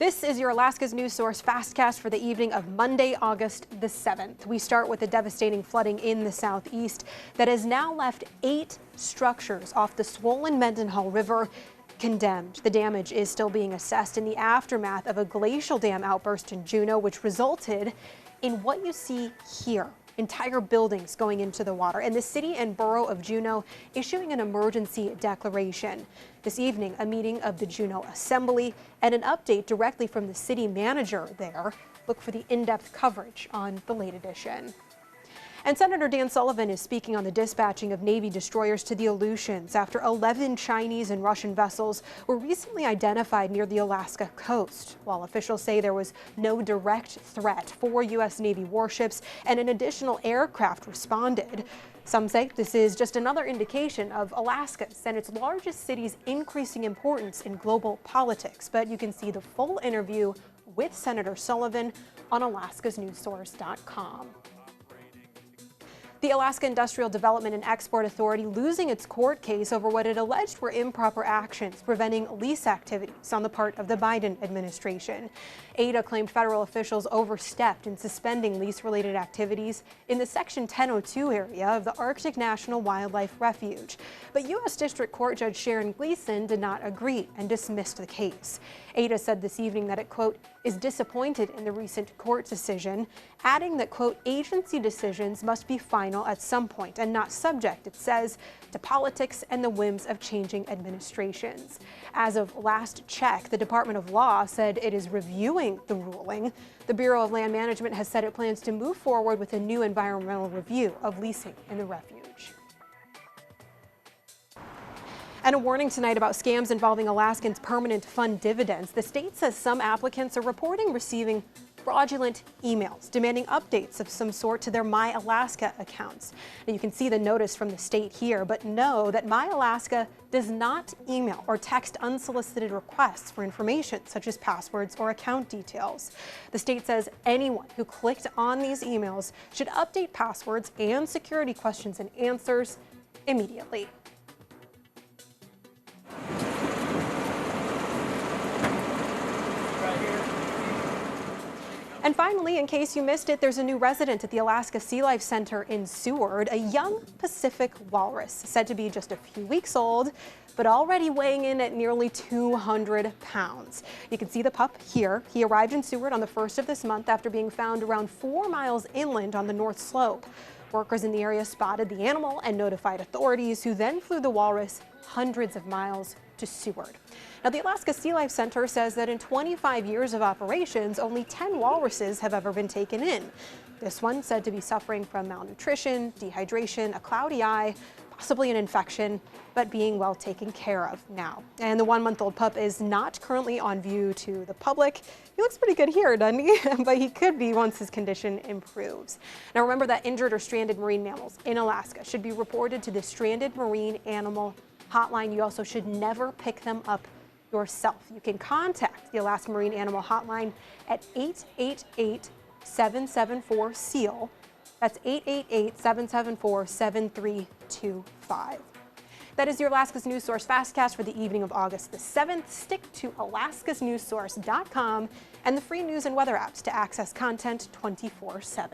This is your Alaska's news source Fastcast for the evening of Monday, August the 7th. We start with the devastating flooding in the southeast that has now left 8 structures off the swollen Mendenhall River condemned. The damage is still being assessed in the aftermath of a glacial dam outburst in Juneau, which resulted in what you see here. Entire buildings going into the water, and the city and borough of Juneau issuing an emergency declaration. This evening, a meeting of the Juneau Assembly and an update directly from the city manager there. Look for the in-depth coverage on the late edition. And Senator Dan Sullivan is speaking on the dispatching of Navy destroyers to the Aleutians after 11 Chinese and Russian vessels were recently identified near the Alaska coast. While officials say there was no direct threat, 4 U.S. Navy warships and an additional aircraft responded. Some say this is just another indication of Alaska's and its largest city's increasing importance in global politics. But you can see the full interview with Senator Sullivan on alaskasnewssource.com. The Alaska Industrial Development and Export Authority losing its court case over what it alleged were improper actions preventing lease activities on the part of the Biden administration. ADA claimed federal officials overstepped in suspending lease-related activities in the Section 1002 area of the Arctic National Wildlife Refuge. But U.S. District Court Judge Sharon Gleason did not agree and dismissed the case. ADA said this evening that it, quote, is disappointed in the recent court decision, adding that, quote, agency decisions must be final at some point and not subject, it says, to politics and the whims of changing administrations. As of last check, the Department of Law said it is reviewing the ruling. The Bureau of Land Management has said it plans to move forward with a new environmental review of leasing in the refuge. And a warning tonight about scams involving Alaskans' permanent fund dividends. The state says some applicants are reporting receiving fraudulent emails demanding updates of some sort to their My Alaska accounts. And you can see the notice from the state here, but know that My Alaska does not email or text unsolicited requests for information such as passwords or account details. The state says anyone who clicked on these emails should update passwords and security questions and answers immediately. And finally, in case you missed it, there's a new resident at the Alaska Sea Life Center in Seward, a young Pacific walrus said to be just a few weeks old, but already weighing in at nearly 200 pounds. You can see the pup here. He arrived in Seward on the 1st of this month after being found around 4 miles inland on the North Slope. Workers in the area spotted the animal and notified authorities, who then flew the walrus hundreds of miles to Seward. Now, the Alaska Sea Life Center says that in 25 years of operations, only 10 walruses have ever been taken in. This one said to be suffering from malnutrition, dehydration, a cloudy eye, possibly an infection, but being well taken care of now. And the 1-month-old pup is not currently on view to the public. He looks pretty good here, doesn't he? But he could be once his condition improves. Now, remember that injured or stranded marine mammals in Alaska should be reported to the Stranded Marine Animal Hotline. You also should never pick them up yourself. You can contact the Alaska Marine Animal Hotline at 888-774-SEAL. That's 888-774-7325. That is your Alaska's News Source Fastcast for the evening of August the 7th. Stick to alaskasnewssource.com and the free news and weather apps to access content 24/7.